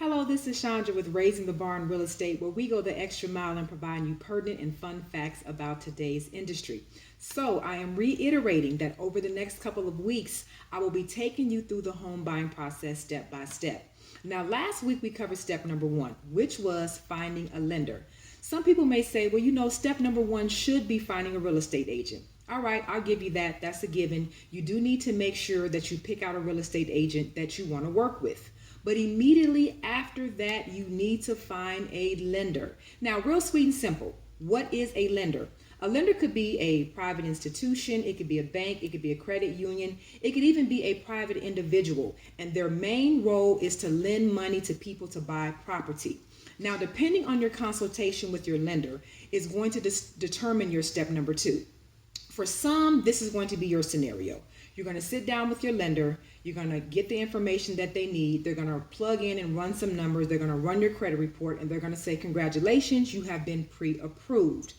Hello, this is Chandra with Raising the Barn Real Estate, where we go the extra mile in providing you pertinent and fun facts about today's industry. So, I am reiterating that over the next couple of weeks, I will be taking you through the home buying process step by step. Now, last week we covered step number one, which was finding a lender. Some people may say, well, step number one should be finding a real estate agent. All right, I'll give you that. That's a given. You do need to make sure that you pick out a real estate agent that you want to work with. But immediately after that, you need to find a lender. Now, real sweet and simple, what is a lender? A lender could be a private institution, it could be a bank, it could be a credit union, it could even be a private individual. And their main role is to lend money to people to buy property. Now, depending on your consultation with your lender, is going to determine your step number two. For some, this is going to be your scenario. You're going to sit down with your lender. You're going to get the information that they need. They're going to plug in and run some numbers. They're going to run your credit report, and they're going to say, congratulations, you have been pre-approved.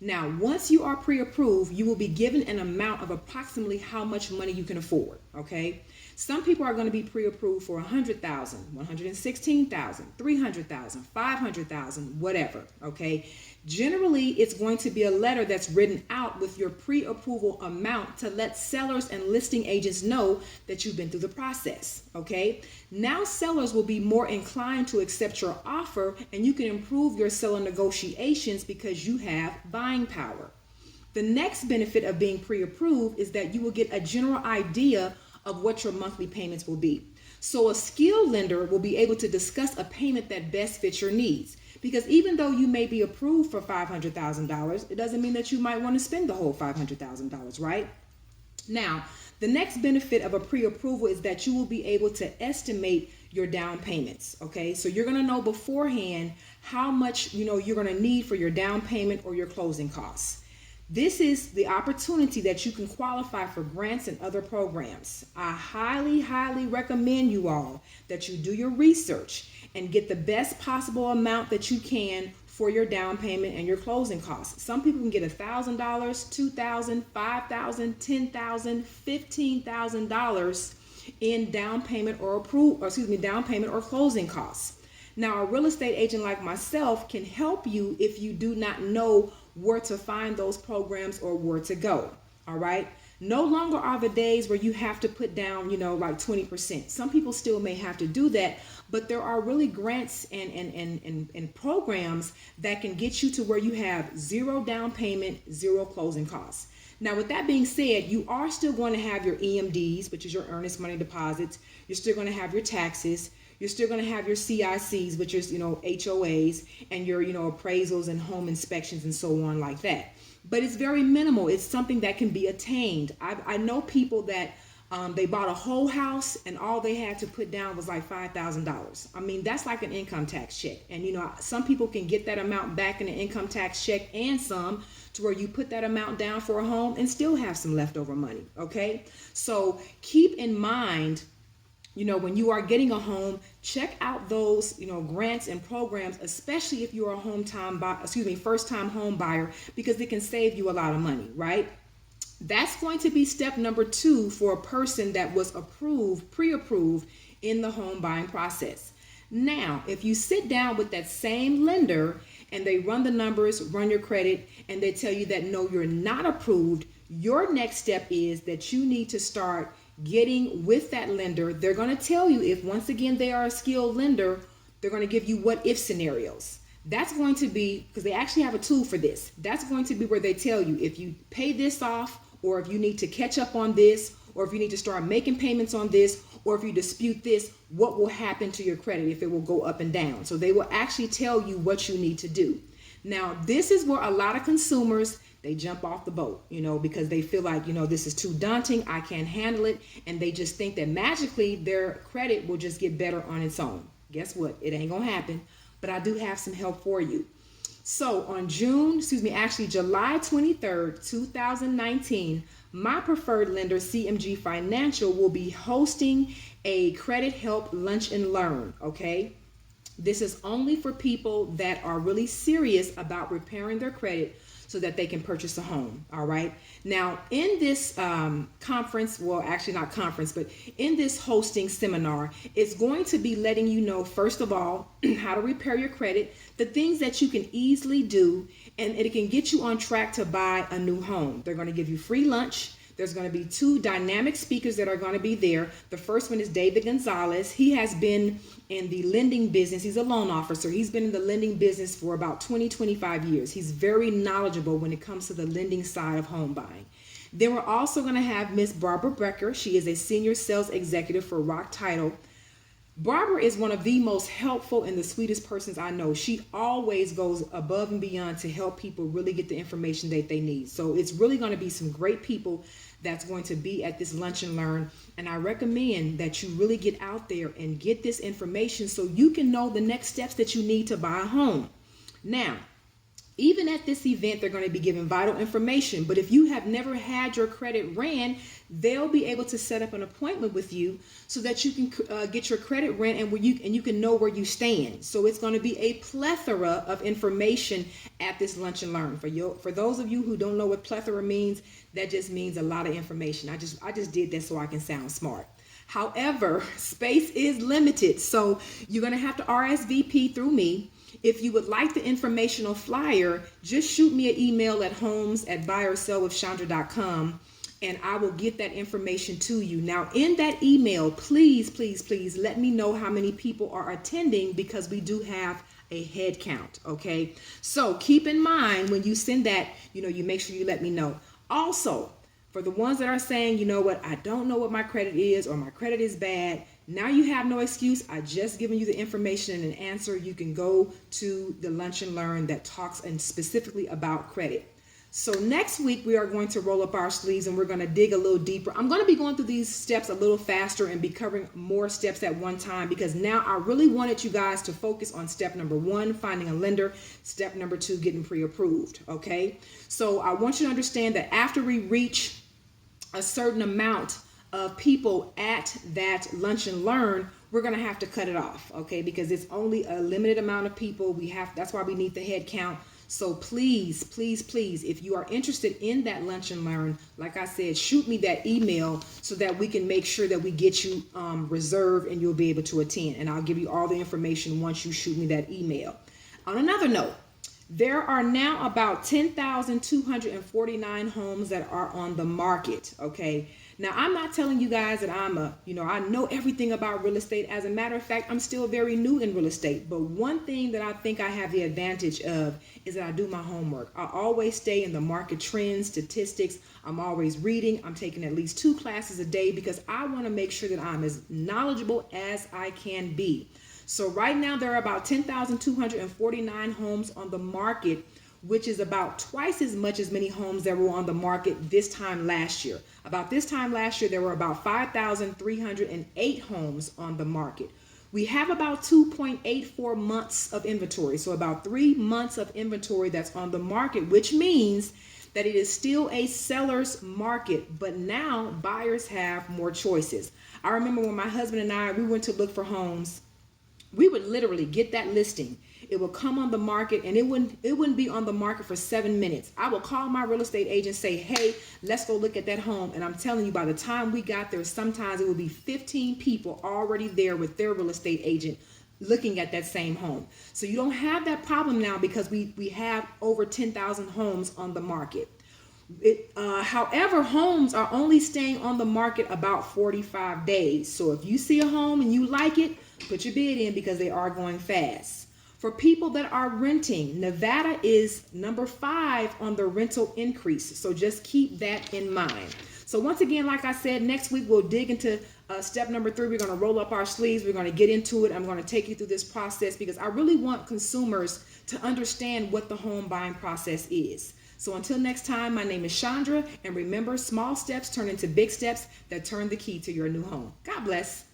Now, once you are pre-approved, you will be given an amount of approximately how much money you can afford, okay? Some people are going to be pre-approved for $100,000, $116,000, $300,000, $500,000, whatever, okay? Generally, it's going to be a letter that's written out with your pre-approval amount to let sellers and listing agents know that you've been through the process, okay? Now sellers will be more inclined to accept your offer, and you can improve your seller negotiations because you have buying power. The next benefit of being pre-approved is that you will get a general idea of what your monthly payments will be. So a skilled lender will be able to discuss a payment that best fits your needs. Because even though you may be approved for $500,000, it doesn't mean that you might want to spend the whole $500,000, right? Now, the next benefit of a pre-approval is that you will be able to estimate your down payments, okay? So you're going to know beforehand how much, you're going to need for your down payment or your closing costs. This is the opportunity that you can qualify for grants and other programs. I highly, highly recommend you all that you do your research and get the best possible amount that you can for your down payment and your closing costs. Some people can get $1,000, $2,000, $5,000, $10,000, $15,000 in down payment or down payment or closing costs. Now, a real estate agent like myself can help you if you do not know where to find those programs or where to go. All right. No longer are the days where you have to put down, like 20%. Some people still may have to do that, but there are really grants and programs that can get you to where you have zero down payment, zero closing costs. Now, with that being said, you are still going to have your EMDs, which is your earnest money deposits. You're still going to have your taxes. You're still going to have your CICs, which is, HOAs, and your, appraisals and home inspections and so on like that. But it's very minimal. It's something that can be attained. I know people that they bought a whole house and all they had to put down was like $5,000. I mean, that's like an income tax check. And, some people can get that amount back in an income tax check and some, to where you put that amount down for a home and still have some leftover money. Okay. So keep in mind, when you are getting a home, check out those, grants and programs, especially if you're a first-time home buyer, because it can save you a lot of money, right? That's going to be step number two for a person that was pre-approved in the home buying process. Now, if you sit down with that same lender and they run the numbers, run your credit, and they tell you that no, you're not approved, your next step is that you need to start getting with that lender. They're going to tell you, if once again they are a skilled lender, they're going to give you what if scenarios. That's going to be, because they actually have a tool for this, that's going to be where they tell you if you pay this off, or if you need to catch up on this, or if you need to start making payments on this, or if you dispute this, what will happen to your credit, if it will go up and down. So they will actually tell you what you need to do. Now, this is where a lot of consumers, they jump off the boat, because they feel like, this is too daunting, I can't handle it. And they just think that magically their credit will just get better on its own. Guess what? It ain't gonna happen, but I do have some help for you. So on July 23rd, 2019, my preferred lender, CMG Financial, will be hosting a credit help lunch and learn, okay? This is only for people that are really serious about repairing their credit, so that they can purchase a home. All right. Now, in this conference, well, actually not conference, but in this hosting seminar, it's going to be letting you know, first of all, how to repair your credit, the things that you can easily do, and it can get you on track to buy a new home. They're going to give you free lunch. There's going to be 2 dynamic speakers that are going to be there. The first one is David Gonzalez. He has been in the lending business. He's a loan officer. He's been in the lending business for about 25 years. He's very knowledgeable when it comes to the lending side of home buying. Then we're also going to have Miss Barbara Brecker. She is a senior sales executive for Rock Title. Barbara is one of the most helpful and the sweetest persons I know. She always goes above and beyond to help people really get the information that they need. So it's really going to be some great people that's going to be at this Lunch and Learn. And I recommend that you really get out there and get this information so you can know the next steps that you need to buy a home. Now, even at this event, they're going to be giving vital information. But if you have never had your credit ran, they'll be able to set up an appointment with you so that you can get your credit ran and you can know where you stand. So it's going to be a plethora of information at this Lunch and Learn. For those of you who don't know what plethora means, that just means a lot of information. I just did that so I can sound smart. However, space is limited, so you're going to have to RSVP through me. If you would like the informational flyer, just shoot me an email at homes@buyorsellwithchandra.com and I will get that information to you. Now, in that email, please let me know how many people are attending because we do have a head count, okay? So keep in mind when you send that, you make sure you let me know. Also, for the ones that are saying, you know what, I don't know what my credit is or my credit is bad, now you have no excuse. I just given you the information and an answer. You can go to the Lunch and Learn that talks and specifically about credit. So next week we are going to roll up our sleeves and we're going to dig a little deeper. I'm going to be going through these steps a little faster and be covering more steps at one time because now I really wanted you guys to focus on step number 1, finding a lender, step number 2, getting pre-approved. Okay. So I want you to understand that after we reach a certain amount of people at that Lunch and Learn, we're going to have to cut it off, okay? Because it's only a limited amount of people. That's why we need the head count. So please, if you are interested in that Lunch and Learn, like I said, shoot me that email so that we can make sure that we get you reserved and you'll be able to attend. And I'll give you all the information once you shoot me that email. On another note, there are now about 10,249 homes that are on the market, okay? Now, I'm not telling you guys that I know everything about real estate. As a matter of fact, I'm still very new in real estate. But one thing that I think I have the advantage of is that I do my homework. I always stay in the market trends, statistics. I'm always reading. I'm taking at least 2 classes a day because I want to make sure that I'm as knowledgeable as I can be. So right now, there are about 10,249 homes on the market, which is about twice as many homes that were on the market this time last year. About this time last year, there were about 5,308 homes on the market. We have about 2.84 months of inventory. So about 3 months of inventory that's on the market, which means that it is still a seller's market, but now buyers have more choices. I remember when my husband and I, we went to look for homes. We would literally get that listing. It would come on the market and it wouldn't be on the market for 7 minutes. I would call my real estate agent, say, hey, let's go look at that home. And I'm telling you, by the time we got there, sometimes it would be 15 people already there with their real estate agent looking at that same home. So you don't have that problem now because we have over 10,000 homes on the market. However, homes are only staying on the market about 45 days. So if you see a home and you like it, put your bid in because they are going fast. For people that are renting, Nevada is number 5 on the rental increase. So just keep that in mind. So once again, like I said, next week we'll dig into step number 3. We're going to roll up our sleeves. We're going to get into it. I'm going to take you through this process because I really want consumers to understand what the home buying process is. So until next time, my name is Chandra. And remember, small steps turn into big steps that turn the key to your new home. God bless.